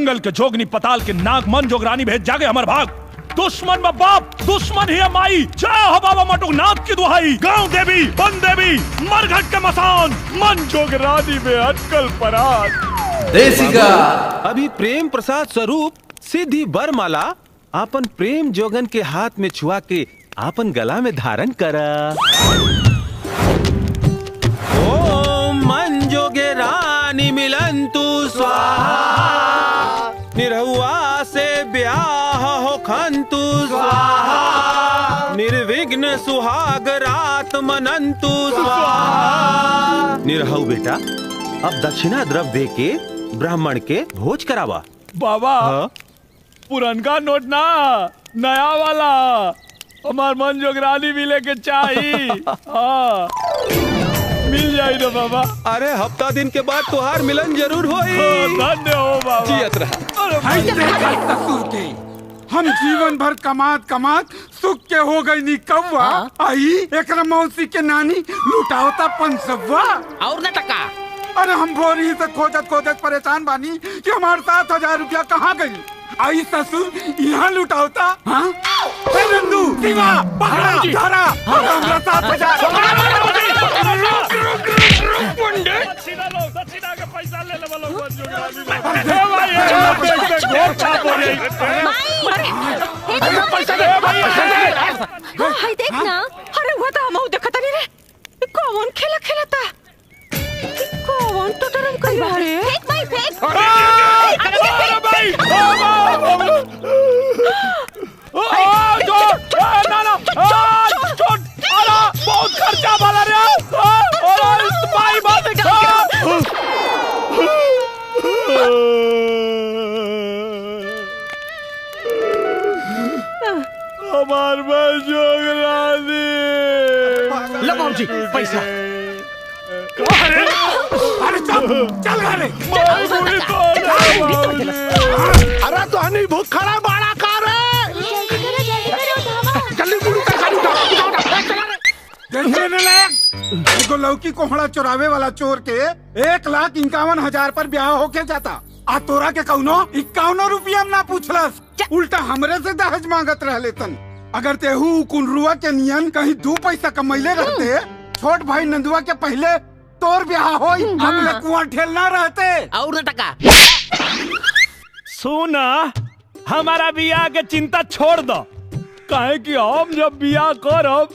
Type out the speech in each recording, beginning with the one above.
जंगल के जोगनी पताल के नाग मन जोगरानी भेज जागे हमार भाग। दुश्मन में बाप, दुश्मन ही माई। जय हो बाबा मटुकनाथ की दुहाई। गांव देवी, वन देवी, मरघट के मसान, मन जोगरानी में अटकल परात। देसिका अभी प्रेम प्रसाद स्वरूप सिद्धि बरमाला आपन प्रेम जोगन के हाथ में छुआ के आपन गला में धारण करा। ओम मन जोगे रानी मिलंतु स्वाहा, निरहुआ से ब्याह हो खंतु स्वाहा, निर्विघ्न सुहाग रात मनंतु स्वाहा। निरहु बेटा, अब दक्षिणा द्रव दे के ब्राह्मण के भोज करावा। बाबा पुरनका नोट ना, नया वाला। हमार मन जोगरानी मिले के चाहिए। हाँ मिल जाए ना बाबा। अरे हफ्ता दिन के बाद तुहार मिलन जरूर होई। धन्य हो बाबा। जियत रहा। हम जीवन भर कमात कमात सुख के हो गई नी कौवा। आई एक मौसी के नानी लुटावता पंसवा और न टका। अरे हम भोरी से खोजत खोजत परेशान बानी कि हमारे 7,000 रुपया कहाँ गई। आई ससुर यहाँ लुटावता। हाँ नंदू शिवा पकड़ा धरा हमरा 7,000। पैसा ले ले देख ना। अरे वो तो हम देखता नहीं रे। कौन खेला खेलता, कौन तो तरम कई बारे। फेंक भाई फेंक। बहुत खर्चा वाला रे। हमार जोगरानी। लो बाबूजी पैसा। अरे चल घरे। अरे तो हनी भूख खड़ा बाड़ा का रे। जल्दी गुरु का गाड़ी उठा। लौकी कोहड़ा चुरावे वाला चोर के 1,51,000 पर ब्याह होके जाता। आ तोरा के कौनो 51 रुपया ना पूछलस, उल्टा हमरे से दहेज मांगत रहले तन। अगर तेहू कुंडरुआ के नियन कहीं 2 पैसा कमैले रहते, छोट भाई नंदुआ के पहले तोर ब्याह होई, हम ले कुआं ठेलना रहते। और न टका। सुना, हमारा बियाह के चिंता छोड़ दो। काहे कि हम जब बियाह करब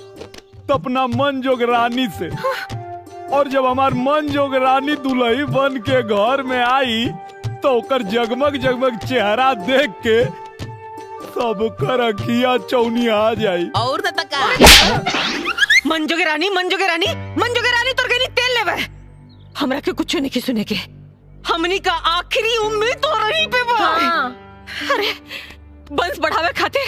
तो अपना मन जोगरानी से, और जब हमार मन जोगरानी दुल्ही बन के घर में आई तो ओकर जगमग जगमग चेहरा देख के सबकर अखिया चौनिया आ जाई। और न टका। मंजोगे रानी तोर गनी तेल लेवे। हमरा के कुछ नहीं सुने के। हमनी का आखिरी उम्मीद तो रही पे बा। अरे बंस बढ़ावे खातिर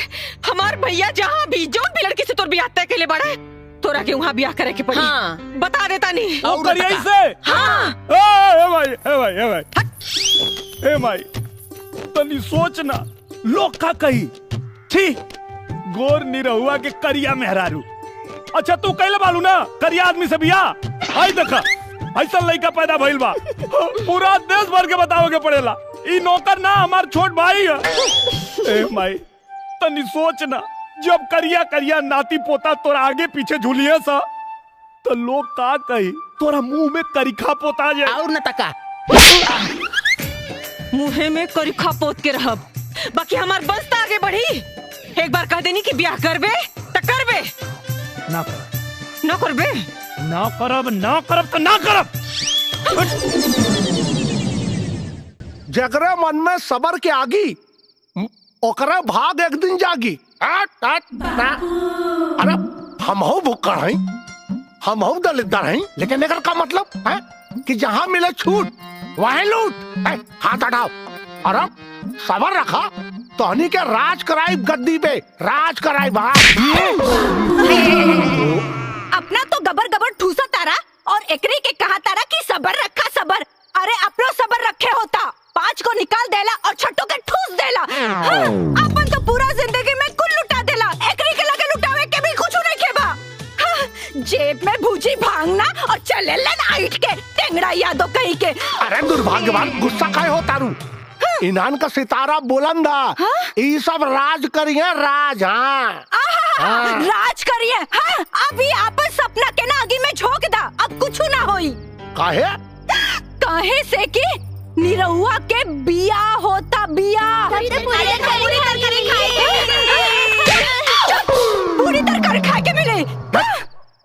हमार भैया जहाँ भी जो भी लड़की से तोर बियाह तय के लिए बड़ा तोरा के वहाँ ब्याह करे के पड़ी। बता देता नहीं। और करिए इसे। हाँ। ए भाई तनी सोचना, लोग का कही थी गोर निरहुआ के करिया मेहरारू। अच्छा तू कहले बालू ना करिया आदमी से बियाह। आई देखा ऐसा लड़का पैदा भइल बा, पूरा देश भर के बतावे के पड़ेला। ई नौकर ना हमार छोट भाई है। ए भाई तनी सोचना, जब करिया करिया नाती पोता तोरा आगे पीछे झूलिए सा तो लोग का कही तोरा मुंह में करिखा पोता जाए। और न टका। मुहे में करिखा पोत के रहब, बाकी हमार बस तो आगे बढ़ी। एक बार कह देनी कि ब्याह करबे तो करबे, ना कर ना करबे ना करब तो ना करब। जगरे मन में सबर के आगी, ओकरा भाग एक दिन जागी। अरे हम हो भुक्कड़ हैं, हम हो दलितदार हैं, लेकिन एकर का मतलब है कि जहाँ मिले छूट वहीं लूट। हाथ हटाओ। अरे सबर रखा तो हनी के राज कराई गद्दी पे, राज कराई बात। अपना तो गबर गबर ठूसा तारा और एकरी के कहा तारा कि सबर रखा सबर। अरे अपनो सबर रखे होता, 5 को निकाल देला और छठो के ठूस देला। हाँ, अपन तो पूरा जिंदगी में कुल लुटा देला, एकरी के लगे लुटावे के भी कुछ नहीं खेबा। हाँ, जेब में भूजी भांगना और चले लन आइट के टेंगड़ा यादों कहीं के। अरे दुर्भाग्यवान, गुस्सा काहे हो तारू? इन्हान का सितारा बुलंदा। ये सब राज करिए राज। हाँ राज करिए। हाँ अभी आपस सपना के ना आगे में झोंक दा, अब कुछ ना होई। काहे? काहे से कि निरहुआ के बिया होता बिया। पूरी तरकारी खाए के मिले।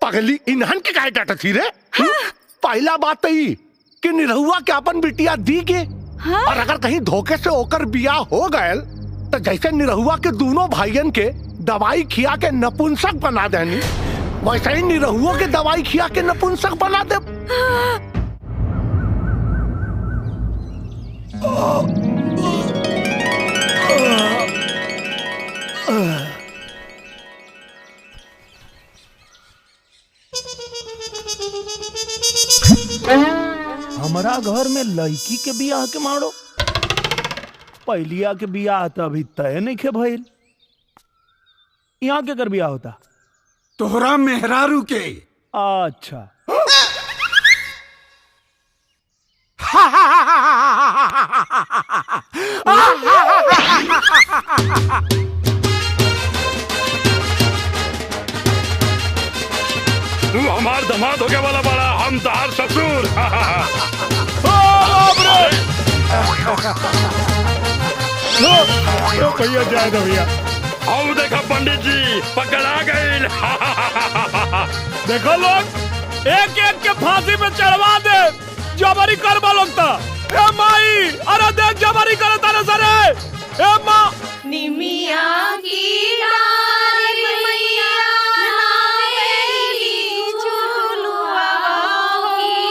पगली इन्हान के काहे डाटा थी रे? पहला बात तो ही कि निरहुआ के अपन बिटिया दी के। और अगर कहीं धोखे से होकर बिया हो गए तो जैसे निरहुआ के दोनों भाइयन के दवाई खिया के नपुंसक बना देनी, वैसे ही निरहुआ के दवाई खिया के नपुंसक बना दे। हमारा घर में लड़की के बियाह के मारो, पहलिया के बियाह तो अभी तय नहीं खे भइल। यहाँ के कर बियाह होता? तोहरा मेहरारू के। अच्छा तू हमार दामाद होके वाला बड़ा, हम तार ससुर। भैया जाए दो भैया। आओ देखा पंडित जी पकड़ा गए। देखो लोग एक एक के फांसी पे चढ़वा दे, जबरी करवा लोग ता। ए माई, अरे देख जबरी करे तारे सरे। ए माँ निमिया की डार मैया नावेली झूलुआ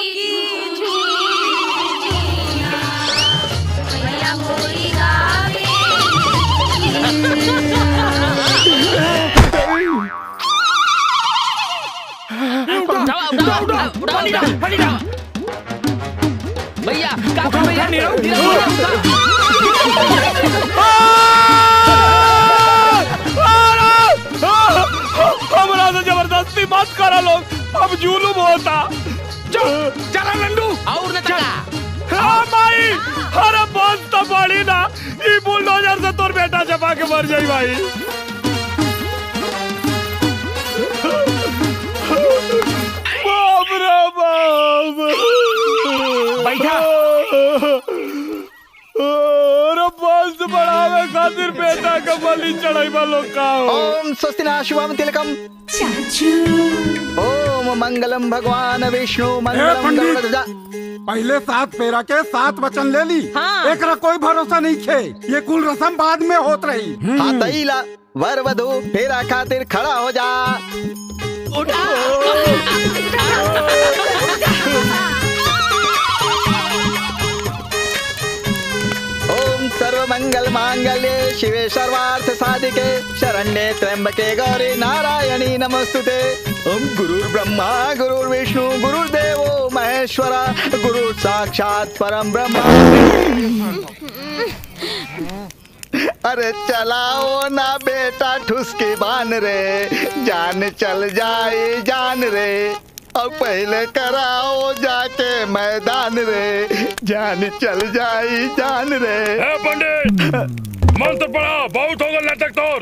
की झूलिया मैया मोरी गावे। भैया काका भैया हमरा से जबरदस्ती मत करा लोग, अब जुलूम होता। चला लंडू और न चला। हाँ माई, अरे बस तो बड़ी ना, ये बुलडोजर से तोर बेटा चपा के मर जाई भाई। बाप रे बाप। बैठा। अरे बस बढ़ावे खातिर बेटा का बलि चढ़ाई लोग का हो। ओम स्वस्तिना शुभम तिलकम। ओम मंगलम भगवान विष्णु मंगलम गरुड़ध्वजा। पहले 7 फेरा के 7 वचन ले ली। हाँ। एकरा कोई भरोसा नहीं खे, ये कुल रस्म बाद में होत रही। हाँ तईला वर वधु फेरा खातिर खड़ा हो जा। ओम सर्व मंगल मांगल्ये शिवे सर्वार्थ साधिके शरण्ये त्र्यंबके गौरी नारायणी नमस्तुते। ओम गुरुर् ब्रह्मा गुरुर्विष्णु गुरुर्देवो महेश्वरा गुरु साक्षात परम ब्रह्म। अरे चलाओ ना बेटा ठुसकी बान रे, जान चल जाए जान रे। अब पहले कराओ जाके मैदान रे, जान चल जाए जान रे। पंडित मंत्र पढ़ा, बहुत होगा नाटक तोर।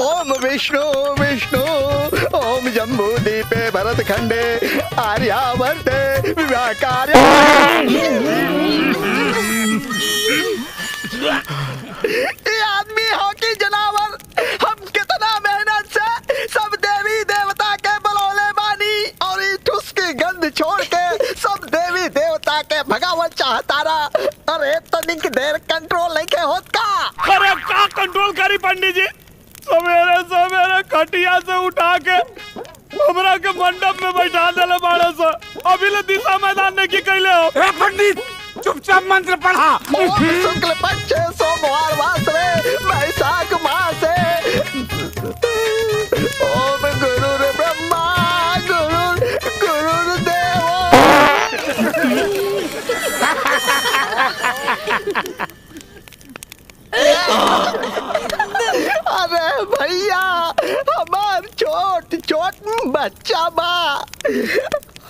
ओम विष्णु विष्णु ओम जम्बू दीपे भरत खंडे आर्यावर्ते व्याकार्य। ये आदमी हो कि जनावर, हम कितना मेहनत से सब देवी देवता के बलौले बानी और ये ठुसकी गंध छोड़ के सब देवी देवता के भगावत चाहतारा। अरे तनिक देर कंट्रोल नहीं के होत का? अरे का कंट्रोल करी पंडित जी, सवेरे सवेरे खटिया से उठा के हमरा के मंडप में बैठा देले बाड़े से, अभी ले दिशा मैदान ने की कैले हो। ए पंडित चुपचाप मंत्र पढ़ा। ओम शुक्ल पक्ष सोमवार वासरे वैशाख मासे ओम गुरुर् ब्रह्मा गुरुर्देवो। अरे भैया हमार छोट छोट बच्चा बा,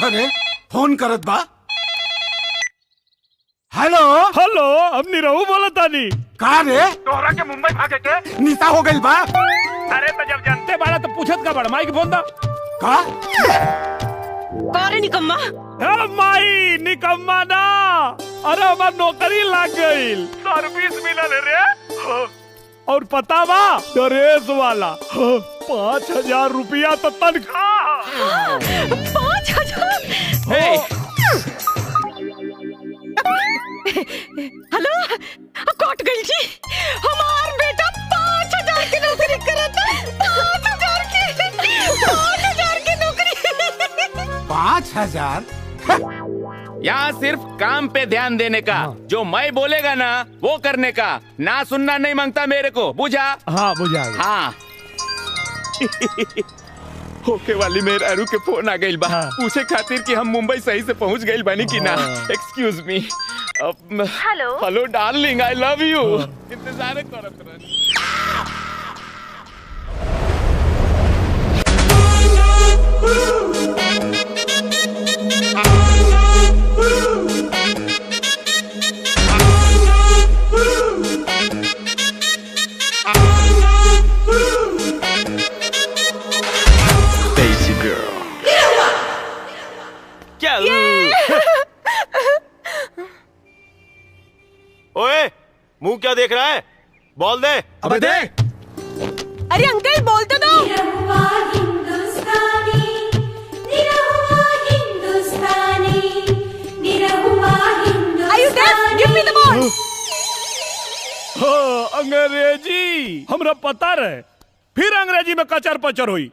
हरे फोन करत बा। हेलो हेलो, अब निरहू बोला तानी। का रे तोहरा के मुंबई भागे के निशा हो गइल बा। अरे तो जब जानते बारा तो पूछत का बड़ माई के फोन दा। का रे निकम्मा? माई निकम्मा ना, अरे हमार नौकरी लग गइल, सर्विस मिलल रे। और पता बा ड्रेस वाला 5,000 रुपया तो तनख्वाह। 5,000? हेलो, कट गई जी। हमार बेटा 5,000 की नौकरी करता। 5,000 की नौकरी। 5,000? यहाँ सिर्फ काम पे ध्यान देने का, जो मैं बोलेगा ना वो करने का, ना सुनना नहीं मांगता मेरे को, बुझा? हाँ बुझा। हाँ। होके वाली मेरे अरु के फोन आ गइल बा, पूछे खातिर कि हम मुंबई सही से पहुंच गइल बानी कि ना। Excuse me. Hello hello darling, I love you. इंतजार करत रही। क्या? ओए, मुंह क्या देख रहा है? बोल दे। अबे दे। अरे अंकल बोल तो दो। अंग्रेजी हमरा पता रहे, फिर अंग्रेजी में कचर पचर हुई।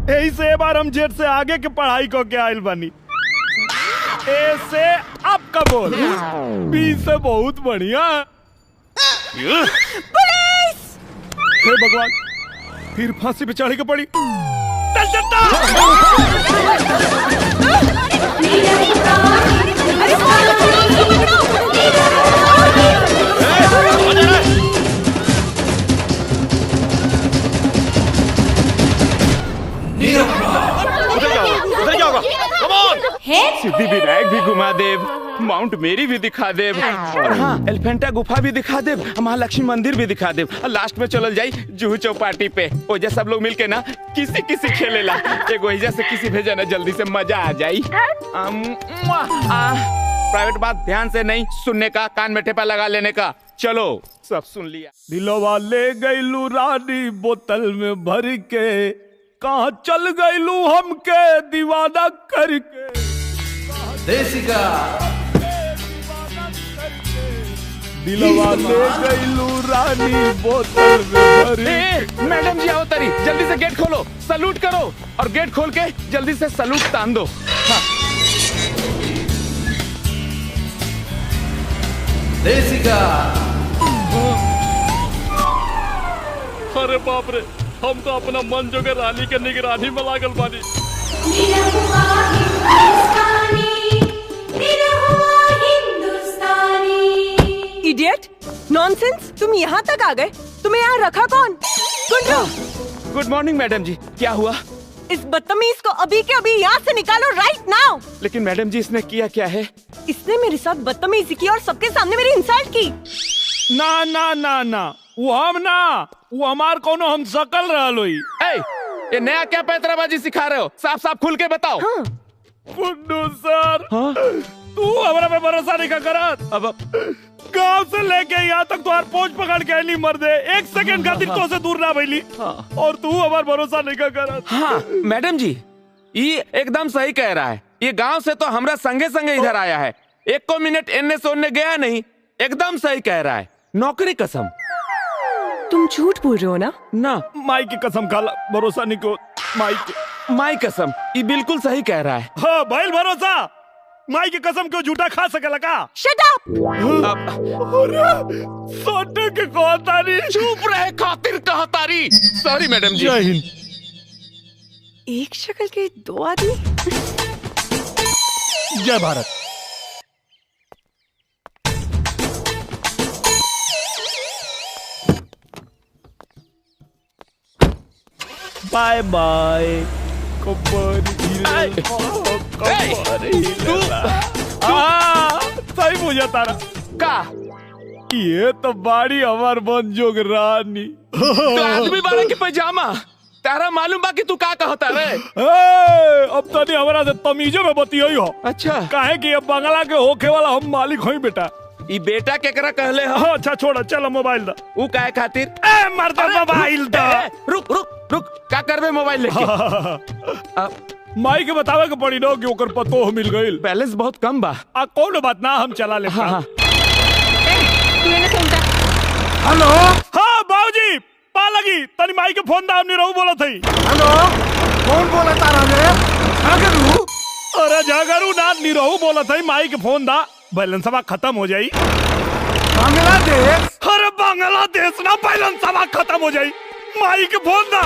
यही से एक बार हम जेट से आगे के पढ़ाई को के आयल बनी। ए से अब का बोल, बी से बहुत बढ़िया। पुलिस! हे भगवान, फिर फांसी पे चढ़े के पड़ी। चल चलता। उधर जाओगा। Come on! सिद्धि विनायक भी घुमा देव, माउंट मेरी भी दिखा देव, और हाँ एलिफेंटा गुफा भी दिखा देव, महालक्ष्मी मंदिर भी दिखा देव, और लास्ट में चलल जाई जुहू चौपाटी पे। ओजा सब लोग मिलके ना किसी किसी खेलेला, एगो हिजा से किसी भेजा ना, जल्दी से मजा आ जाई। प्राइवेट बात ध्यान से नहीं सुनने का, कान में टेपा लगा लेने का। चलो सब सुन लिया। दिलवा ले गईलू रानी बोतल में भर के, कहाँ चल गईलू हमके दीवाना करके। देसिका दिलवा ले गईलू रानी बोतल में भर के। मैडम जी आओ तरी, जल्दी से गेट खोलो, सलूट करो, और गेट खोल के जल्दी से सलूट तान दो। हाँ। देसिका अरे बाप रे, हम तो अपना मन जोगे रानी के निगरानी में लागल बानी। इडियट, नॉनसेंस, तुम यहाँ तक आ गए? तुम्हें यहाँ रखा कौन? गुड मॉर्निंग मैडम जी, क्या हुआ? इस बदतमीज को अभी के अभी यहाँ से निकालो, राइट नाउ। लेकिन मैडम जी इसने किया क्या है? इसने मेरे साथ बदतमीजी की और सबके सामने मेरी इंसल्ट की। ना ना ना ना, वो हम ना, वो हमार कोनो हम सकल रहल होई। ये नया क्या पैतराबाजी सिखा रहे हो? साफ साफ खुल के बताओ। हाँ। गुड्डू सर, तू हमारा पे भरोसा नहीं करत। अब गांव से लेके यहाँ तक तुम्हार पोंछ पकड़ के नहीं मर दे, एक सेकंड खातिर तो से दूर ना भइली, और तू हमार भरोसा नहीं करत। हाँ मैडम जी, ये एकदम सही कह रहा है। ये गांव से तो हमरा संगे संगे इधर आया है, एक को मिनट एने सोने गया नहीं। एकदम सही कह रहा है, नौकरी कसम। तुम झूठ बोल रहे हो ना? ना, माई की कसम खाला, भरोसा नहीं को। माई कसम, ये बिल्कुल सही कह रहा है। हाँ भाई, भरोसा माई की कसम क्यों झूठा खा सकेला का? Shut up! अरे सोटे के कहतारी। चुप रहे खातिर कहतारी। सॉरी मैडम जी। जय हिंद। एक शक्ल के दो आदमी। जय भारत। बाय बाय, सही मुझे तारा का ये तो बाड़ी हमार बन जोग रानी तो आदमी बाड़ा के पैजामा तारा मालूम बा कि तू का कहता रे? अब तनी हमरा से तमीजे में बतियाई हो। अच्छा काहे कि अब बंगला के होखे वाला हम मालिक हई बेटा। ई बेटा केकरा कहले हो? अच्छा छोड़ चल मोबाइल दा। ऊ काहे खातिर? ए मर्द मोबाइल दा। रुक रुक रुक का करबे मोबाइल लेके? माई के बतावे के पड़ी न कि ओकर पतो मिल गइल। बैलेंस बहुत कम बा। कौन बात ना हम चला ले। हाँ। हेलो हाँ बाबूजी पा लगी तनी माई के फोन दा हमनी रहू बोला थई। हेलो कौन बोला तारा रे? जागरू अरे जागरू ना नी रहू बोला थई माई के फोन दा बैलेंस खत्म हो जाई। बांग्लादेश अरे बांग्लादेश ना बैलेंस खत्म हो जाई माई के फोन दा।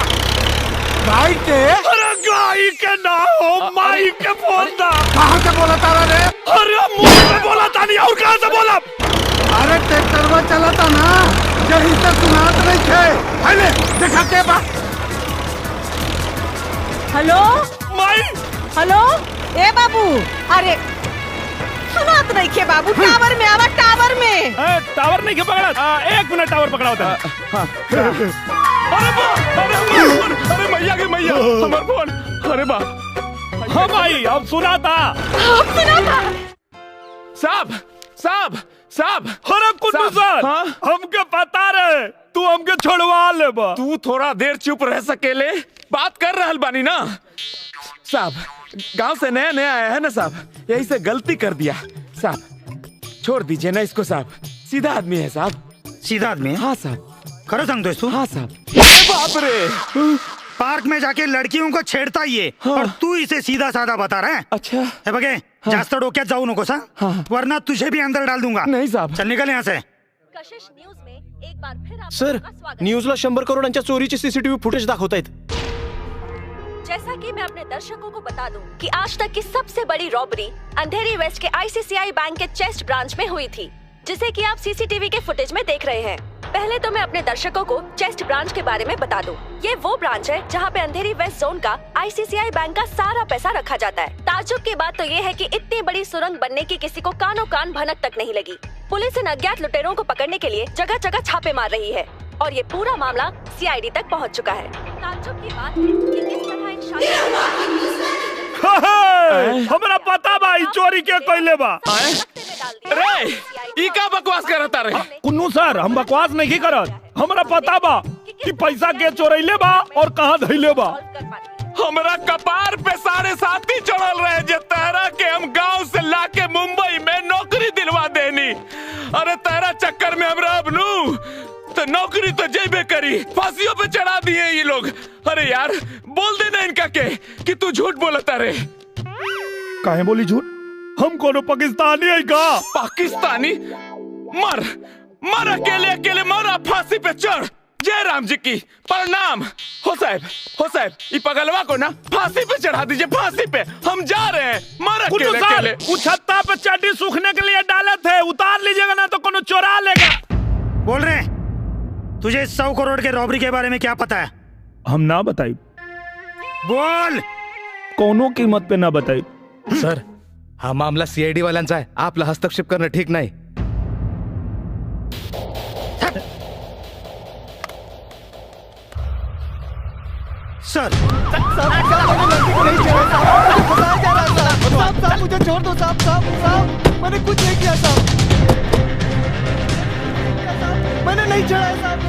गाय के? अरे गाय के ना हो माई के फोन दा। कहाँ से बोला तारा रे? अरे मुंह से बोला था नहीं और कहाँ से बोला? अरे ट्रैक्टर चला था ना यही से सुनात नहीं थे। पहले देखा के बा। हेलो माई हेलो ए बाबू अरे सुनात नहीं खे बाबू टावर में आवा टावर में। टावर नहीं के पकड़ा। 1 मिनट टावर पकड़ा होता है। अरे मैया के मैया हमार फोन। अरे बा हाँ भाई अब सुना था। साहब साहब साहब अरे कुन्नू सर हमके पता रहे तू हमके छोड़वा ले बा। तू थोड़ा देर चुप रह सकेले बात कर रहल बानी ना। साहब गांव से नया नया आया है ना साहब यही से गलती कर दिया साहब छोड़ दीजिए ना इसको साहब सीधा आदमी है साहब। सीधा आदमी है? हाँ साहब। खरो संग दोस्तों? हाँ साहब। बाप रे पार्क में जाके लड़कियों को छेड़ता ही है। हाँ। और तू इसे सीधा साधा बता रहा है। अच्छा है बगे हाँ। जास्त डोक्यात जाऊ नको सा हाँ। वरना तुझे भी अंदर डाल दूंगा। नहीं साहब। चल निकल यहाँ से। कशिश न्यूज में एक बार फिर सर न्यूजला 100 करोडांच्या चोरीचे सीसीटीव्ही फुटेज दाखवतायत। जैसा कि मैं अपने दर्शकों को बता दूं कि आज तक की सबसे बड़ी रॉबरी अंधेरी वेस्ट के आईसीआईसीआई बैंक के चेस्ट ब्रांच में हुई थी जिसे कि आप सीसीटीवी के फुटेज में देख रहे हैं। पहले तो मैं अपने दर्शकों को चेस्ट ब्रांच के बारे में बता दूं। ये वो ब्रांच है जहां पे अंधेरी वेस्ट जोन का आईसीआईसीआई बैंक का सारा पैसा रखा जाता है। ताज्जुब की बात तो ये है कि इतनी बड़ी सुरंग बनने की किसी को कानों कान भनक तक नहीं लगी। पुलिस इन अज्ञात लुटेरों को पकड़ने के लिए जगह जगह छापे मार रही है और ये पूरा मामला सीआईडी तक पहुंच चुका है। ताज्जुब की बात है कि किस तरह इन हमरा पता बा ई चोरी के कइले बा। रे ई का बकवास करता रे? कुन्नू सर हम बकवास नहीं करत। हमरा पता बा कि पैसा के चोरैले बा और कहां धइले बा। हमरा कपार पे 7.5 चढ़ल रहे जे तहरा के हम गांव से लाके मुंबई में नौकरी दिलवा देनी। अरे तेरा चक्कर में हमरा अब नू तो नौकरी तो जेबे करी फांसियों पे चढ़ा दिए ये लोग। अरे यार बोल देना इनका के कि तू झूठ बोलता रे। काहे बोली झूठ? हम कोनो पाकिस्तानी है का? पाकिस्तानी? मर मर अकेले अकेले मर फांसी पे चढ़। जय राम जी की प्रणाम। हो साहब ये पगलवा को ना फांसी पे चढ़ा दीजिए फांसी पे। हम जा रहे हैं मर अकेले अकेले। छत्ता पे चड्डी सूखने के लिए डाले थे उतार लीजिएगा ना तो कोनो चोरा लेगा। बोल रहे तुझे 100 करोड़ के रॉबरी के बारे में क्या पता है? हम ना बताई। बोल। कोनो कीमत पे ना बताई। सर हा मामला सीआयडी वाल्यांचा आहे आपला हस्तक्षेप करणं ठीक नाही। सर साहब मुझे छोड़ दो साहब मैंने कुछ नहीं किया साहब मैंने नहीं चढ़ाया साहब।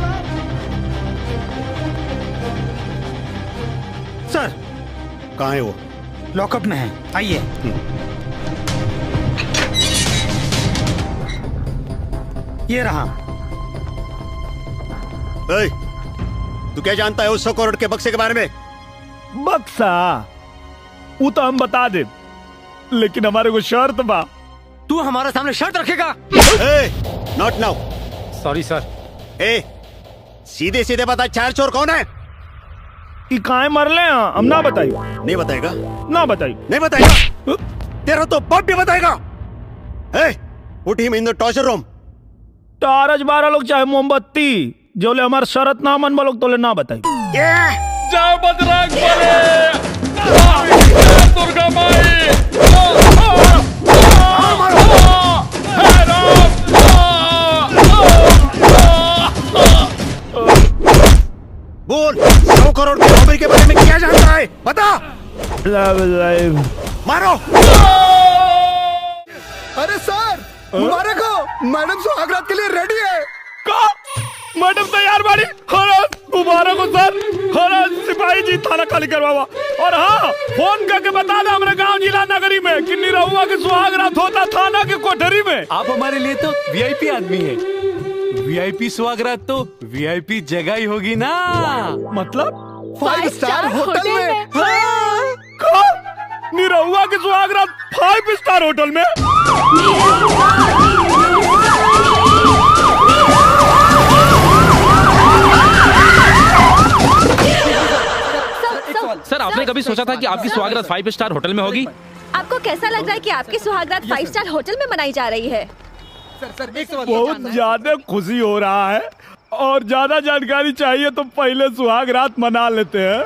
सर कहाँ है वो? लॉकअप में है आइए। ये रहा। तू क्या जानता है उस 100 करोड़ के बक्से के बारे में? बक्सा वो तो हम बता दे लेकिन हमारे को शर्त बा। तू हमारे सामने शर्त रखेगा? Not now. सॉरी सर। सीधे सीधे बता चार चोर कौन है? काहे मरले हैं हम ना बताई। नहीं बताएगा? ना बताई। नहीं बताएगा? तेरा तो बाप भी बताएगा। पुट him in the torture room. टारज 12 लोग चाहे मोमबत्ती जोले हमार शरत ना मन लोग तोले ना बताई। जाओ बजरंग बली। दुर्गा माई बोल 100 करोड़ की रॉबरी के बारे में क्या जानता है? बता। मारो। अरे सर मुबारक हो, मैडम सुहागरात के लिए रेडी है। मैडम तैयार बाड़ी। हरस मुबारक हो सर। हरस सिपाही जी थाना खाली करवावा। और हाँ, फोन करके बता दे हमारे गांव जिला नगरी में कि निरहुआ के सुहागरात होता थाना के कोठरी में। आप हमारे लिए तो वीआईपी आदमी है। वीआईपी सुहागरात तो वीआईपी जगह ही होगी ना। मतलब 5 स्टार होटल में। निरहुआ के सुहागरात 5 स्टार होटल में। सर आपने कभी सोचा था कि आपकी सुहागरात 5 स्टार होटल में होगी? आपको कैसा लग रहा है कि आपकी सुहागरात 5 स्टार होटल में मनाई जा रही है? बहुत ज्यादा खुशी हो रहा है और ज्यादा जानकारी चाहिए तो पहले सुहागरात मना लेते हैं।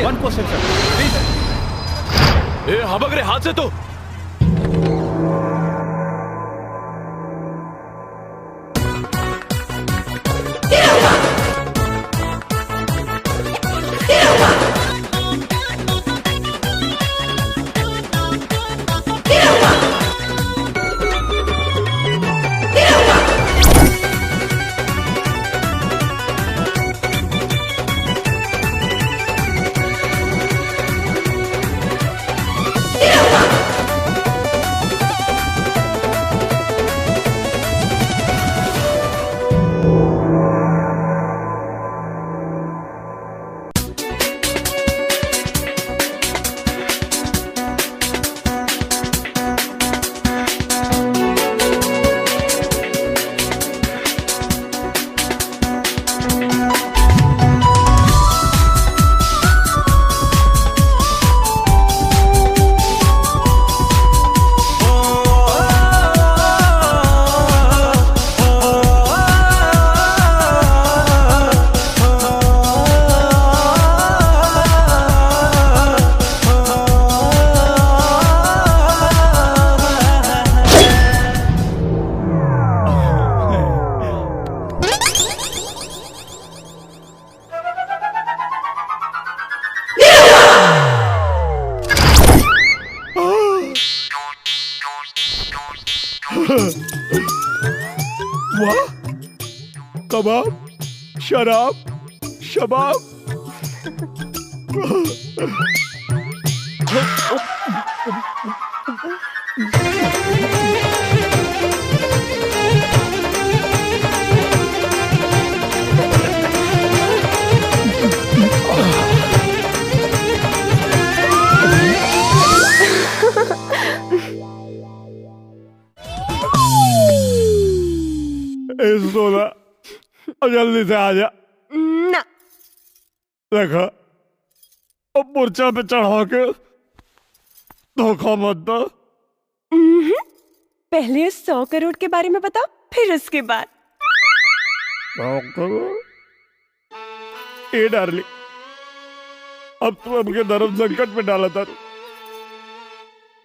वन क्वेश्चन सर प्लीज। हबक रहे हाथ से तो। वाह, कबाब, शराब, शबाब। सोना जल्दी से आ जा ना। देखा अब मूर्छा पे चढ़ा के धोखा मत दो। पहले 100 करोड़ के बारे में बताओ, फिर उसके बाद। 100 करोड़? ए डार्लिंग, अब तू हमके धर्म संकट में डाला था।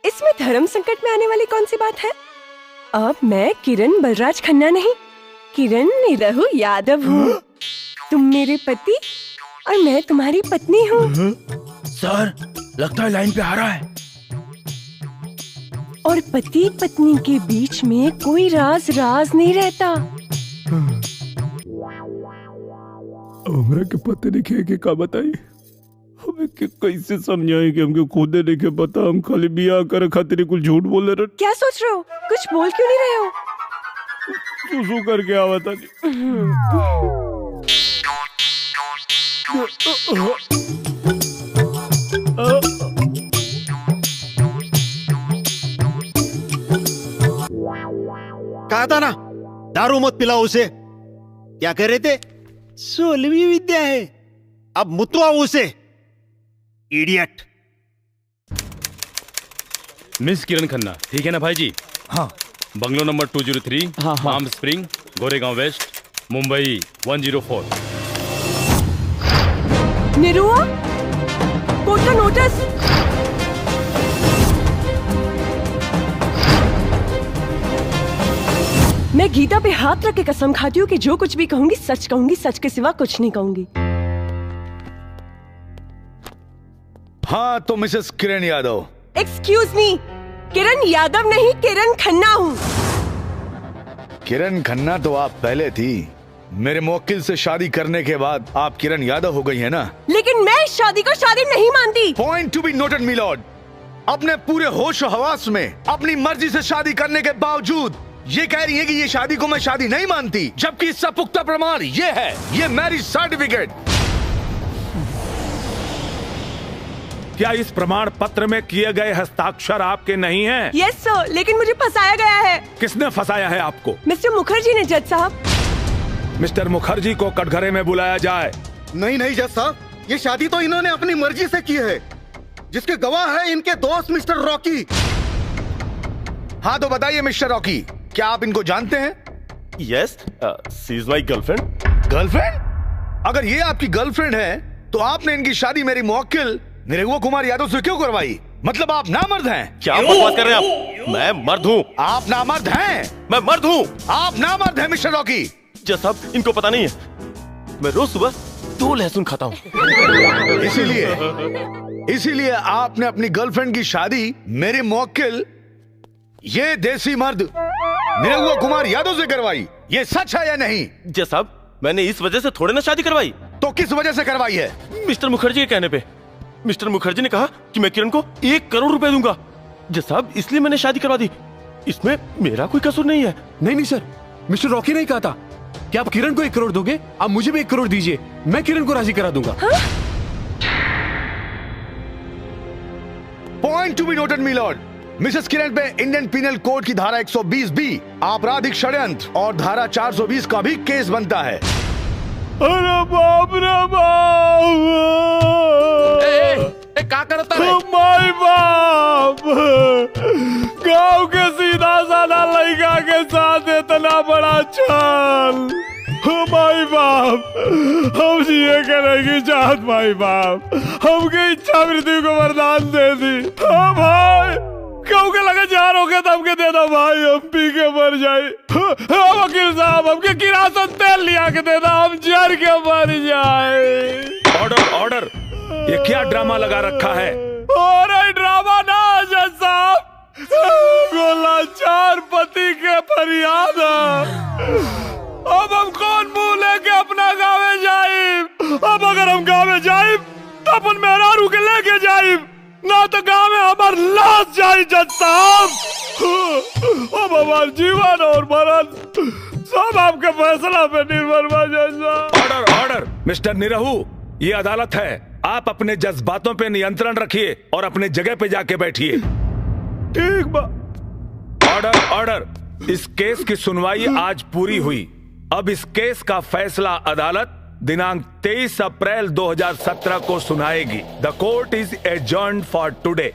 इसमें धर्म संकट में आने वाली कौन सी बात है? अब मैं किरण बलराज खन्ना नहीं, किरण निरहु यादव हूँ। तुम मेरे पति और मैं तुम्हारी पत्नी हूँ। सर लगता है लाइन पे आ रहा है। और पति पत्नी के बीच में कोई राज नहीं रहता। हमरा के पते नहीं के का बताई, हमें के कैसे समझाई कि हमके खुदे नहीं पता। हम खाली बियाह करे खातिर कुछ झूठ बोले रहे। क्या सोच रहे हो? कुछ बोल क्यों नहीं रहे हो? सुसु करके आवा था। कहा था ना दारू मत पिलाओ उसे। क्या कह रहे थे? 16वीं विद्या है, अब मुतवाओ उसे। इडियट। मिस किरण खन्ना, ठीक है ना भाई जी? हाँ। Bungalow number 203, Palm Spring, Goregaon West, Mumbai 104। Nirua, court का नोटिस। मैं गीता पे हाथ रख के कसम खाती हूँ कि जो कुछ भी कहूंगी सच कहूंगी, सच के सिवा कुछ नहीं कहूंगी। हाँ तो Mrs Kiran Yadav. Excuse me, Kiran Yadav नहीं, किरण खन्ना हूँ। किरण खन्ना तो आप पहले थी। मेरे मुवक्किल से शादी करने के बाद आप किरण यादव हो गई है ना। लेकिन मैं इस शादी को शादी नहीं मानती। Point to be noted milord. अपने पूरे होश और हवास में अपनी मर्जी से शादी करने के बावजूद ये कह रही है कि ये शादी को मैं शादी नहीं मानती, जबकि इसका पुख्ता प्रमाण ये है, ये मैरिज सर्टिफिकेट। क्या इस प्रमाण पत्र में किए गए हस्ताक्षर आपके नहीं हैं? यस सर, लेकिन मुझे फंसाया गया है। किसने फंसाया है आपको? मिस्टर मुखर्जी ने जज साहब। मिस्टर मुखर्जी को कटघरे में बुलाया जाए। नहीं नहीं जज साहब, ये शादी तो इन्होंने अपनी मर्जी से की है, जिसके गवाह है इनके दोस्त मिस्टर रॉकी। हाँ तो बताइए मिस्टर रॉकी, क्या आप इनको जानते हैं? Yes, she is my girlfriend. Girlfriend? अगर ये आपकी गर्लफ्रेंड है तो आपने इनकी शादी मेरी मुवक्किल निरहुआ कुमार यादव से क्यों करवाई? मतलब आप नामर्द हैं। क्या बकवास कर रहे हैं आप? मैं मर्द हूँ। आप नामर्द हैं? मैं मर्द हूँ। आप नामर्द हैं मिस्टर रॉकी। जज साहब, इनको पता नहीं है मैं रोज सुबह 2 लहसुन खाता हूँ। इसीलिए आपने अपनी गर्लफ्रेंड की शादी मेरे मुवक्किल ये देसी मर्द निरहुआ कुमार यादव से करवाई। ये सच है या नहीं? जज साहब, मैंने इस वजह से थोड़े ना शादी करवाई। तो किस वजह से करवाई है? मिस्टर मुखर्जी के कहने पे। मिस्टर मुखर्जी ने कहा कि मैं किरण को 1 करोड़ रुपए दूंगा। जज साहब, इसलिए मैंने शादी करवा दी। इसमें मेरा कोई कसूर नहीं है। नहीं सर, मिस्टर रॉकी ने कहा था कि आप किरण को 1 करोड़ दोगे, आप मुझे भी 1 करोड़ दीजिए, मैं किरण को राजी करा दूंगा। Point to be noted milord. Mrs Kiran पे इंडियन पीनल कोड की धारा 120B आपराधिक षड्यंत्र और धारा 420 का भी केस बनता है। अरे बाप रे बाप! क्या करता है? माय बाप! गांव के सीधा साधा लड़का के साथ इतना बड़ा छल! माई बाप, हम जिए के नहीं चाहत माई बाप, हमके इच्छा मृत्यु को वरदान दे दी। हाँ भाई, क्यों के लगे जार हो गया, हमके दे दो भाई, हम पी के मर जाए। हाँ वकील साहब, हमके किरासन तेल लिया के दे दो, हम जर के मर जाए। ऑर्डर ऑर्डर, ये क्या ड्रामा लगा रखा है? और ड्रामा ना जज साहब, गोलाचार पति के फरियाद। अब हम कौन मुंह लेके अपना गाँव जाए? अब अगर हम गाँव जाए तो अपन मेहरारू के लेके जाए, ना तो गाँव में हमार लाश जाए जज साहब। अब हमार जीवन और मरण सब आपके फैसला पे निर्भर बा जज साहब। ऑर्डर ऑर्डर, मिस्टर निरहु, ये अदालत है, आप अपने जज्बातों पे नियंत्रण रखिए और अपने जगह पे जाके बैठिए। ठीक बा। ऑर्डर ऑर्डर, इस केस की सुनवाई आज पूरी हुई। अब इस केस का फैसला अदालत दिनांक 23 अप्रैल 2017 को सुनाएगी। The court is adjourned for today.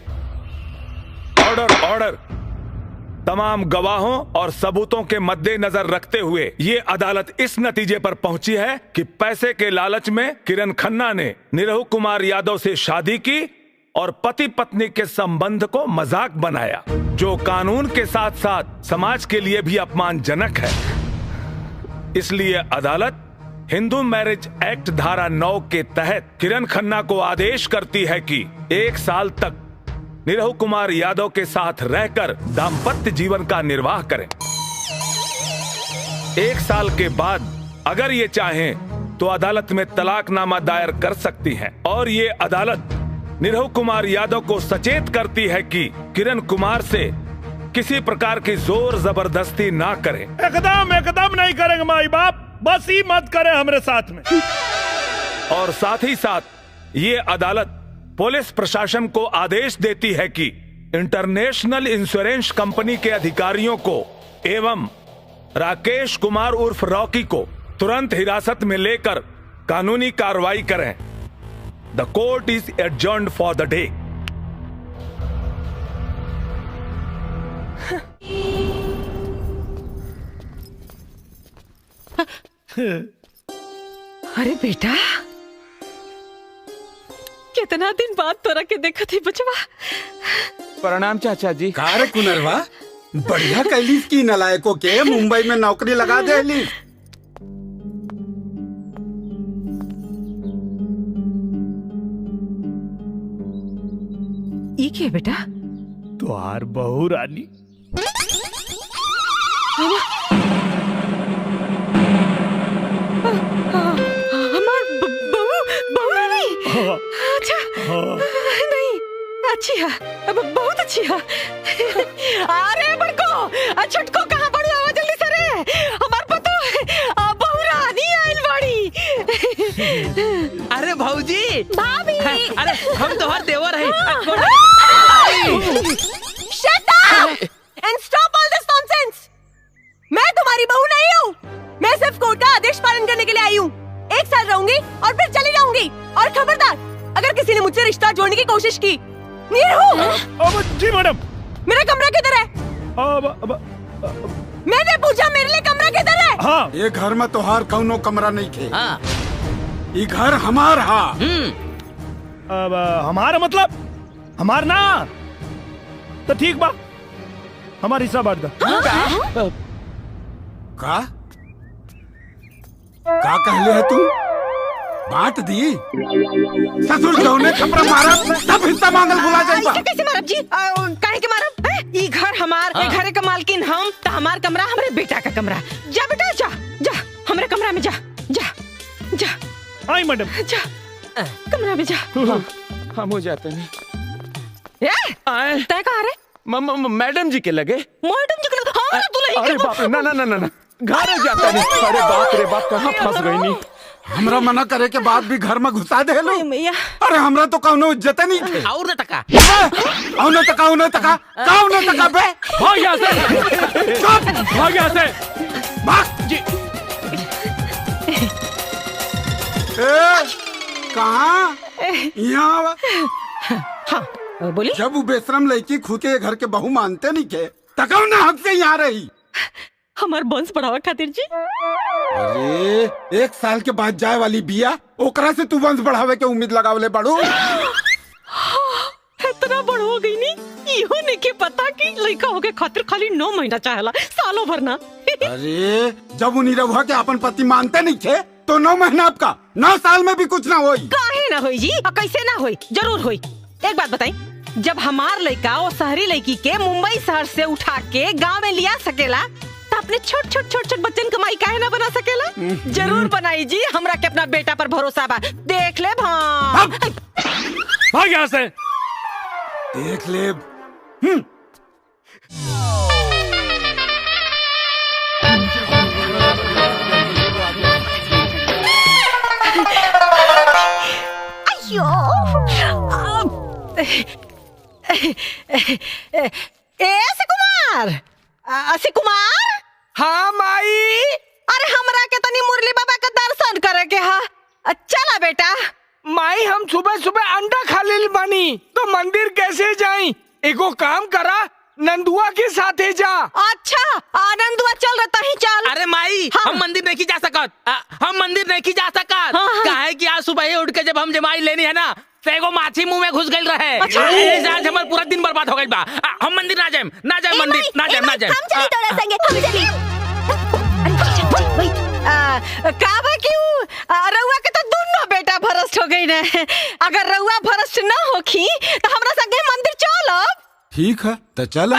Order order, तमाम गवाहों और सबूतों के मद्देनजर रखते हुए ये अदालत इस नतीजे पर पहुंची है कि पैसे के लालच में किरण खन्ना ने निरहु कुमार यादव से शादी की और पति पत्नी के संबंध को मजाक बनाया, जो कानून के साथ साथ समाज के लिए भी अपमानजनक है। इसलिए अदालत हिंदू मैरिज एक्ट धारा 9 के तहत किरण खन्ना को आदेश करती है कि 1 साल तक निरहु कुमार यादव के साथ रहकर दाम्पत्य जीवन का निर्वाह करें। 1 साल के बाद अगर ये चाहें तो अदालत में तलाकनामा दायर कर सकती हैं और ये अदालत निरहु कुमार यादव को सचेत करती है कि किरण कुमार से किसी प्रकार की जोर जबरदस्ती ना करें। एकदम नहीं करेंगे माई बाप, बस ही मत करें हमारे साथ में। और साथ ही साथ ये अदालत पुलिस प्रशासन को आदेश देती है कि इंटरनेशनल इंश्योरेंस कंपनी के अधिकारियों को एवं राकेश कुमार उर्फ रॉकी को तुरंत हिरासत में लेकर कानूनी कार्रवाई करें। The court is adjourned for the day. अरे बेटा, कितना दिन बाद तोरा के देखा थी बचवा। प्रणाम चाचा जी। कार कुनरवा बढ़िया कैलिस की नलायकों के मुंबई में नौकरी लगा देली। ई के बेटा? तुहार बहू रानी। हमार बहू रानी। अच्छा नहीं, अच्छी है, बहुत अच्छी है। अरे बड़को छटको कहाँ पड़ी? आवा जल्दी से रे, हमार पतो बहू रानी आइल बाड़ी। अरे भौजी। भाभी। अरे हम तोहर देवर है। Shut up and stop all this nonsense! मैं तुम्हारी बहू नहीं हूँ। मैं सिर्फ कोर्ट का आदेश पालन करने के लिए आई हूँ। 1 साल रहूंगी और फिर चली जाऊंगी। और खबरदार, अगर किसी ने मुझसे रिश्ता जोड़ने की कोशिश की, जी मैडम। मेरा कमरा किधर है? मैंने पूछा मेरे लिए कमरा किधर है? हाँ। ये घर में तोहार कौनो कमरा नहीं थे। ये घर हमार हा। अब हमारा मतलब हमार ना तो ठीक बा, हमारी हिस्सा बांट दो। का कहले है तू? बांट दी? ससुर जौने कपड़ा मारा सब हिस्सा मांगल भुला जाइबा। कैसे मारब जी? काहे के मारब? ई घर हमार, ए घरे का मालकिन हम, त हमार कमरा हमरे बेटा का कमरा। जा बेटा जा, जा हमरे कमरा में जा, जा, जा। आई मैडम। जा कमरा में जा। हम हो जाते नहीं। तय कहाँ रे? मैडम जी के लगे। मैडम जी के लगे? हाँ दुल्हन के। अरे बाप रे, ना ना ना ना, घर जाता नहीं। अरे बाप रे बाप, कहाँ फंस गई नी। हमरा मना करे के बाद भी घर में घुसा दे लो। अरे हमरा तो कौनो इज्जत नहीं थे। और न तका। औनो तका, औनो तका, कौनो तका बे। भाग यहाँ से। चुप, भाग यहाँ से। भाग जी। कहाँ? यहाँ। हाँ बोली। जब वो बेशरम लड़की खुद के घर के बहू मानते नहीं के, तकाऊ ना हक से यहाँ रही। हमार वंश बढ़ावा खातिर जी। अरे 1 साल के बाद जाए वाली बिया, ओकरा से तू वंश बढ़ावे के उम्मीद लगावले बड़ू। इतना बड़ हो गई नी, इहो नहीं के पता कि लड़का होके खातिर खाली 9 महीना चाहेला, सालों भर ना। अरे जब उन्हीं रहुआ के अपन पति मानते नहीं थे, तो 9 महीना आपका 9 साल में भी कुछ ना होई। काहे ना होई जी? कैसे ना होई? जरूर होई। एक बात बताई, जब हमार लड़का वो शहरी लड़की के मुंबई शहर से उठा के गांव में लिया सकेला, तो अपने छोट बच्चन कमाई काहे ना बना सकेला? जरूर बनाई जी, हमरा के अपना बेटा पर भरोसा बा। देख ले भाग यहाँ से। देख ले। असी कुमार। हाँ माई। अरे हमरा के तनी मुरली बाबा का दर्शन करे के हा। चला बेटा। माई हम सुबह सुबह अंडा खा ले बानी, तो मंदिर कैसे जाई? एगो काम करा, नंदुआ के साथे जा। अच्छा नंदुआ चल रहा ही चल। अरे माई हम मंदिर नहीं जा सकत। हम मंदिर नहीं जा सकत। काहे कि आज सुबह ही उठ के जब हम जमाई लेनी है ना, एगो माछी मुंह में घुस गई रहे। अच्छा। आज हमार पूरा दिन बर्बाद हो गई बा। हम मंदिर ना जाएम, ना जाएम मंदिर, ना जाएम, ना जाएम। हम चली तोरा संगे, हम चली। का बा क्यों? रउआ के तो दोनों बेटा भ्रष्ट हो गई ने। अगर रउआ भ्रष्ट ना होखी तो हमरा संगे मंदिर चलो। ठीक है तो चल।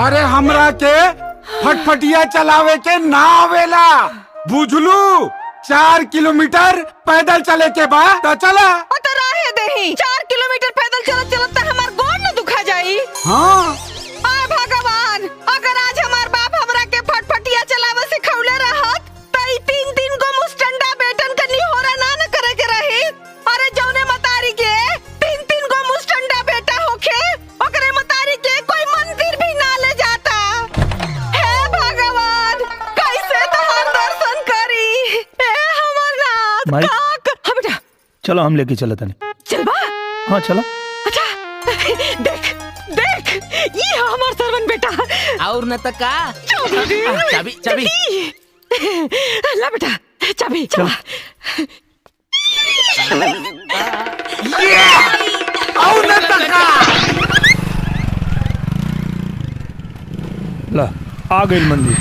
अरे हमरा के फटफटिया चलावे के ना आवेला, बुझलू? 4 किलोमीटर पैदल चले के बाद तो चला। तो रहे दही 4 किलोमीटर पैदल चलत चलत हमार गोड़ न दुखा जाई। हाँ भगवान, अगर आज हमार बाप हमरा के फटफटिया चलावे से खौले रहत, तो 3 गो मुस्टंडा बेटन के निहोरा ना करे के रही। अरे जौने मतारी के 3 गो मुस्टंडा बेटा होखे, ओकरे मतारी के कोई मंदिर भी ना ले जाता। हे भगवान, कैसे तोहर दर्शन करी? हे हमर नाथ। माई। हाँ बेटा चलो हम लेके चलते हैं। चल बा। हाँ चलो। अच्छा देख देख, ये हमार सरवन बेटा। और न तो का? चाबी चाबी। ला बेटा चाबी। चला ला आ गई मंदिर।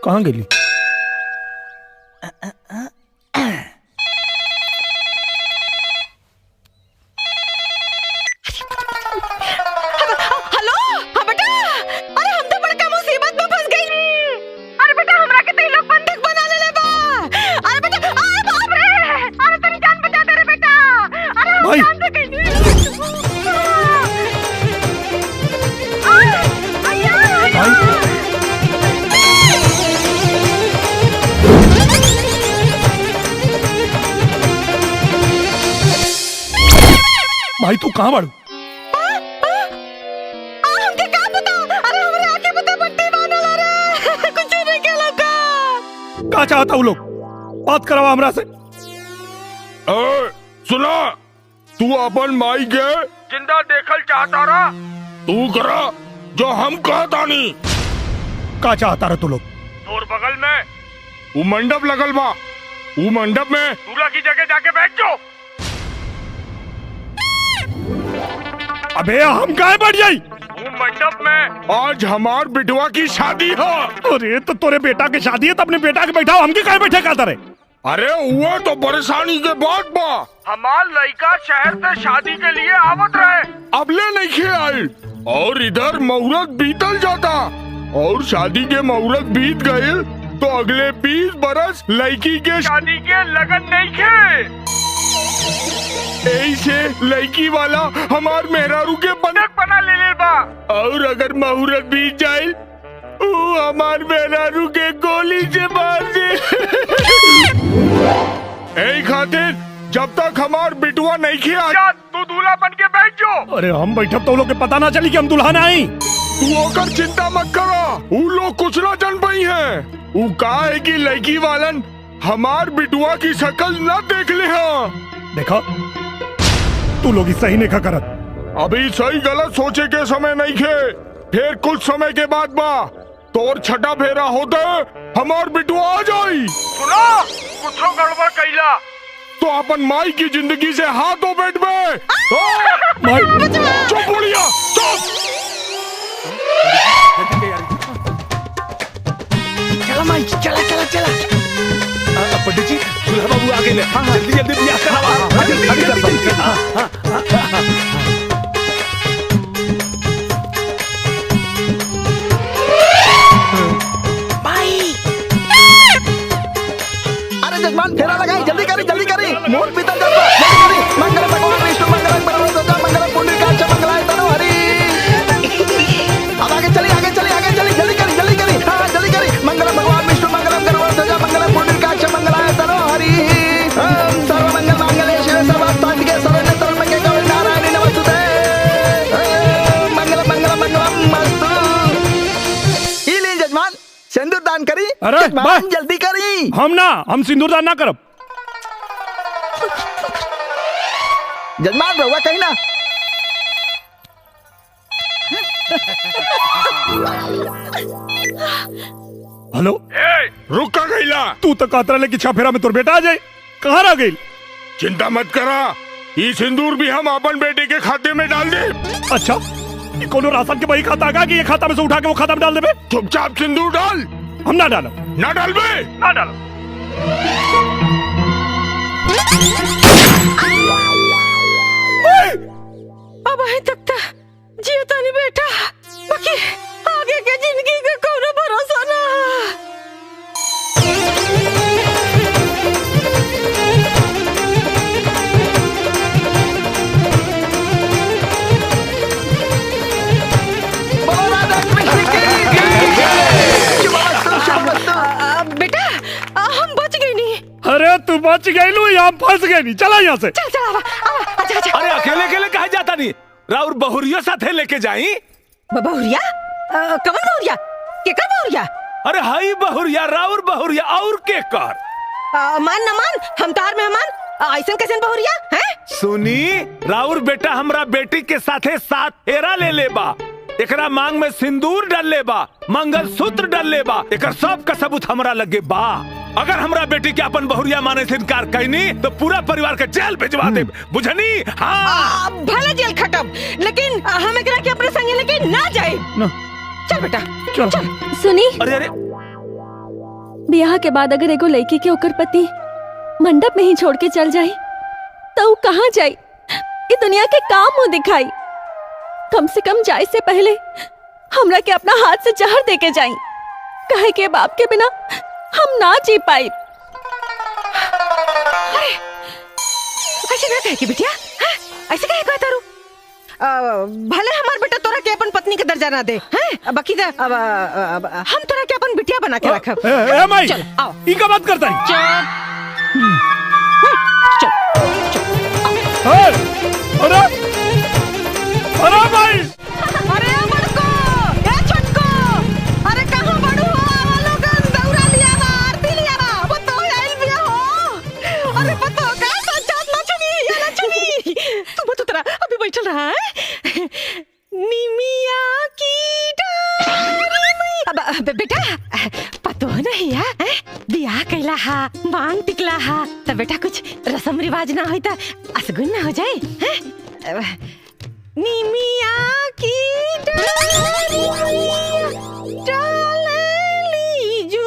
कहाँ गेली? हेलो हाँ बेटा, अरे हम तो बड़का मुसीबत में फंस गई। अरे बेटा हमरा के तई लोग बंधक बना ले बा। अरे बेटा अरे बाप रे, अरे तेरी जान बचा दे रे बेटा। अरे हम भाई। जान से गई। भाई तू कहाँ बाड़ू? हमके का पता? अरे हमरे आके पता पट्टी बांधल रे। कुछ नहीं के लगा। का चाहता हूँ लोग? बात करावा हमरा से। सुना, तू अपन माई के जिंदा देखल चाहता रहा, तू करा जो हम कहता नहीं। का चाहता रहा तू लोग? तोर बगल में वो मंडप लगल बा, वो मंडप में दूल्हा की जगह जाके बैठ जाओ। अबे हम काहे बैठ जाई? वो मंडप में आज हमार बिटवा की शादी है। अरे तो तोरे बेटा की शादी है तो अपने बेटा के बैठाओ, हमके काहे बैठे कहता रे? अरे हुआ तो परेशानी के बाद बा, हमार लड़का शहर से शादी के लिए आवत रहे, अबले नहीं खे आई और इधर मुहूर्त बीतल जाता और शादी के मुहूर्त बीत गए तो अगले 20 बरस लड़की के शादी के लगन नहीं खे। ऐसे लड़की वाला हमार मेहरारू के बंधक बना ले बा और अगर मुहूर्त बीत जाए हमार मेहरारू के गोली से मार दे। ऐ खातिर जब तक हमार बिटुआ नहीं खिया तू दूल्हा बन के बैठ जाओ। अरे हम बैठब तो लोग के पता ना चली कि हम दुल्हन आई। तू होकर चिंता मत करो, वो लोग कुछ ना जान पाई है। वो कहा है कि लड़की वालन हमार बिटुआ की शक्ल ना देख ले। हाँ देखा तू लोग सही नहीं करत। अभी सही गलत सोचे के समय नहीं खे, फिर कुछ समय के बाद बा तोर छठा फेरा होते हमार बिटुआ आ जाई। सुना, कुछ गड़बड़ कैला तो अपन माई की जिंदगी से हाथ धो बैठ में। चुप बुढ़िया चुप। चला माई चला चला चला। पंडित जी दूल्हा बाबू आ गए। जल्दी जल्दी ब्याह करावा। अरे जजमान फेरा लगाई, जल्दी करी मोर पीतल जल्दी करी। मंगल भगवान विष्णु मंगलम परमोदम मंगलम पुंडरीकाक्ष मंगलाय तनो हरि। अब आगे चली जल्दी करी। हाँ जल्दी करी। मंगलम भगवान विष्णु मंगलम परमोदम मंगलम पुंडरीकाक्ष मंगलाय तनो हरि। ओम सर्वमंगल मांगल्ये शिवे सर्वार्थसाधिके शरण्ये त्र्यंबके गौरी नारायणी नमोस्तुते। मंगलम मस्तु। ई ली जजमान सिंदूर दान करी। अरे जजमान जल्दी करी। हम सिंदूर दान ना करब। जजमान रहुआ कहीं ना। हेलो रुक का गईला। तू तो कहता रहे कि छह में तोर बेटा आ जाए, कहाँ रह गई? चिंता मत करा, ये सिंदूर भी हम अपन बेटे के खाते में डाल दे। अच्छा ये कोनो राशन के वही खाता का कि ये खाता में से उठा के वो खाता में डाल देबे? चुपचाप सिंदूर डाल। हम ना डालो। ना डाल बे। ना डालो। अब अभी तक तो जीवता नहीं बेटा, बाकी आगे के जिंदगी का कोनो भरोसा ना। बेटा हम बच गए नहीं। अरे तू बच गई लू, यहाँ फंस गई नहीं। चला यहाँ से। चल अच्छा। अरे अकेले अकेले कहाँ जाता नहीं? राउर बहुरिया साथे लेके जाई। बहुरिया? कवन बहुरिया? केकर बहुरिया? अरे हाई बहुरिया, राउर बहुरिया और के कर। मान न मान, हम तार मेहमान ऐसन कैसन बहुरिया हैं? सुनी, राउर बेटा हमरा बेटी के साथे साथ फेरा ले ले बा एकरा मांग में सिंदूर डलले बा, मंगलसूत्र डलले बा, एकर सब का सबूत हमरा लगे बा। अगर हमरा बेटी के अपन बहुरिया माने से इनकार कैनी तो पूरा परिवार के जेल भिजवा दे, बुझनी? हाँ भले जेल खटब, लेकिन हम एकरा के अपने संगे लेके ना जाए। चल बेटा चल। सुनी, अरे अरे ब्याह के बाद अगर एगो लड़की के ओकर पति मंडप में ही छोड़ के चल जाए तो वो कहाँ जाए? ये दुनिया के काम मुंह दिखाई। कम से कम जाए से पहले हमरा के अपना हाथ से जहर दे के जाए, कहे के बाप के बिना हम ना जी पाए। ऐसे ना कहे कि बिटिया, ऐसे कहे कहता रू? भले हमार बेटा तोरा के अपन पत्नी के दर्जा ना दे, हैं? बाकी अब हम तोरा के अपन बिटिया बना के रखब। ए माई, चल आओ। ई का बात करता है? अरे अरे भाई, अरे बड़को, ए छोटको, अरे कहाँ बड़ू हो? आवा लोगन दौरा लिया बा, आरती लिया बा, पतो आइल बिया हो। अरे पतो का सच्चात ना चुनी, ये ना चुनी। तू बत उतरा, अभी बैठल रहा है। निमिया की डारी। अब बेटा पतो नहीं है, बियाह कैला हा, मांग टिकला हा, तब बेटा कुछ रस्म रिवाज ना होई त असगुन ना हो जाए, हैं? निमिया की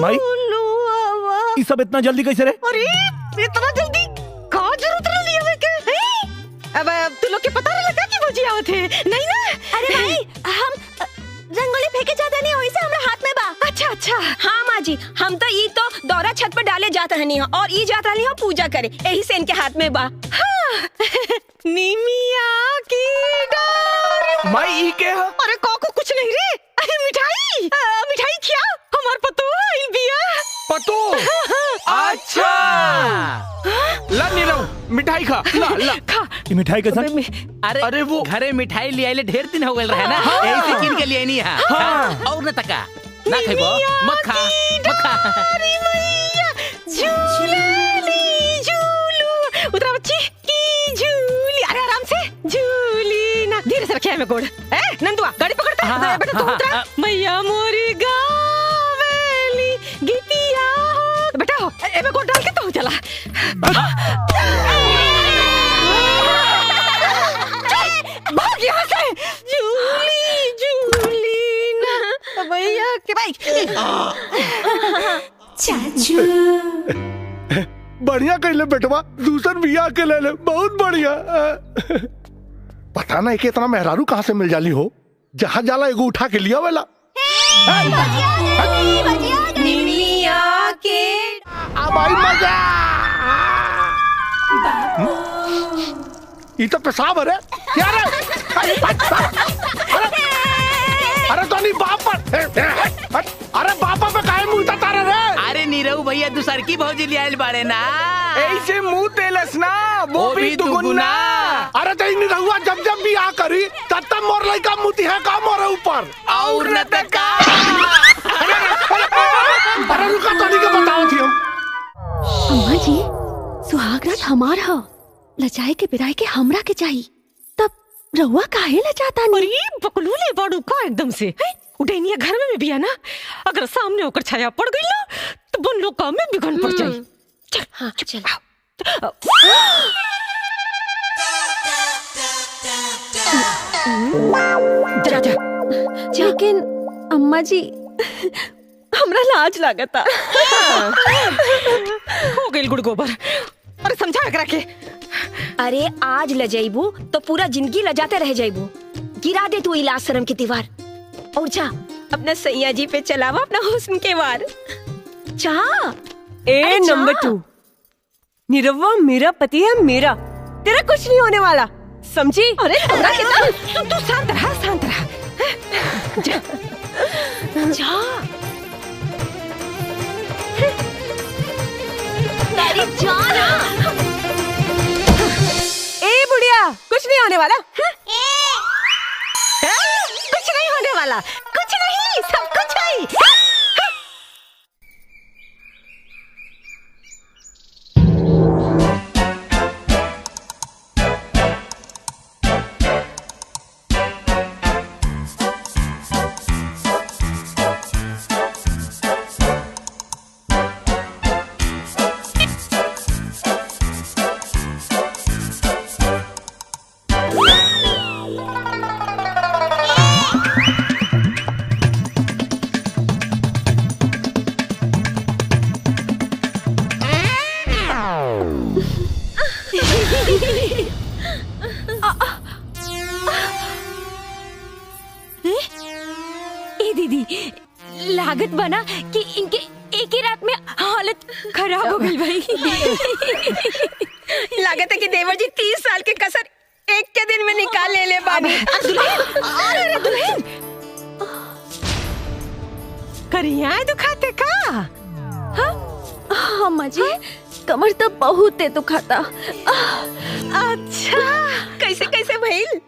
माई, ये सब इतना जल्दी कैसे रे? अरे इतना जल्दी का जरूरत रही है के? अब तू लोग के पता नहीं लगा कि भुजिया होते नहीं ना? अरे भाई, हम रंगोली फेंके जाते नहीं, वैसे हमरा हाथ में बा। अच्छा अच्छा। हाँ माँ जी, हम तो ये तो दौरा छत पर डाले जात रहनी हो और ये जात रही हो पूजा करे, यही से इनके हाथ में बा। हाँ। निमिया की डारी। माई ई के है? अरे काको कुछ नहीं रे, अरे मिठाई मिठाई क्या? हमार पतो आइल बिया। पतो? अच्छा ला नीरव, मिठाई खा, ला ला खा। ये मिठाई के साथ? अरे वो घरे मिठाई ले आइले ढेर दिन हो गए रहे ना, यही से किन के लिए नहीं है। और न तका ना खइबो, मत खा मत खा। झूली झूलू, उतरा बच्ची की झूली। अरे आराम से झूली ना, धीरे से रखिए में गोड़। ए नंदुआ गाड़ी पकड़ता, बेटा तू उतरा। मैया मोरी गावेली गीतिया हो, बेटा हो ए में गोड़ डाल के तो चला। भाग यहाँ से। झूली झूली ना भैया के भाई। चाचू बढ़िया कहले बेटवा, दूसर बिया के ले ले, बहुत बढ़िया। पता नहीं कि इतना मेहरारू कहाँ से मिल जाली हो, जहाँ जाला एगो उठा के लिया वाला। निमिया के अब आई मजा। ये तो पेशाब है रे, क्या रे? अरे तो नहीं बाप पर, अरे बापा पे काहे मुंह तारे रे? अरे नीरव भैया दूसर की भौजी ले आइल बाड़े ना, ऐसे मुंह तेलस ना, वो भी दुगुना। अरे तो इन रहुआ जब जब भी आ करी तब तब मोर लइका मुती है का मोरे ऊपर और न तका। अरे रुका तो नहीं के बताओ थी हम। अम्मा जी, सुहागरात हमार ह, लचाए के बिराए के हमरा के चाहिए, तब रहुआ काहे लचाता नहीं? अरे बकलूले बाड़ू का एकदम से उठैनिया घर में भी है ना, अगर सामने होकर छाया पड़ गई ना तो बन लोग काम में बिगड़ पड़ जाए। चल हाँ चल। जा जा। लेकिन अम्मा जी हमरा लाज लागता। हो गई गुड़ गोबर। अरे समझा करा के। अरे आज लजाइबू तो पूरा जिंदगी लजाते रह जाइबू। गिरा दे तू इलाज शर्म की दीवार और जा अपना सैया जी पे चलावा अपना हुस्न के वार। जा। ए नंबर 2, निरव्वा मेरा पति है, मेरा, तेरा कुछ नहीं होने वाला, समझी? अरे तू शांत रहा, शांत रहा। जा जा। अरे जा ना। ए बुढ़िया, कुछ नहीं होने वाला। कुछ नहीं होने वाला, कुछ नहीं, सब कुछ है। दीदी लागत बना कि इनके एक ही रात में हालत खराब हो गई भाई। लागत है कि देवर जी 30 साल के कसर एक के दिन में निकाल ले बाबू। अरे दुल्हन करिया दुखाते का? हाँ अम्मा जी कमर तो बहुत दुखाता। अच्छा कैसे कैसे भइल?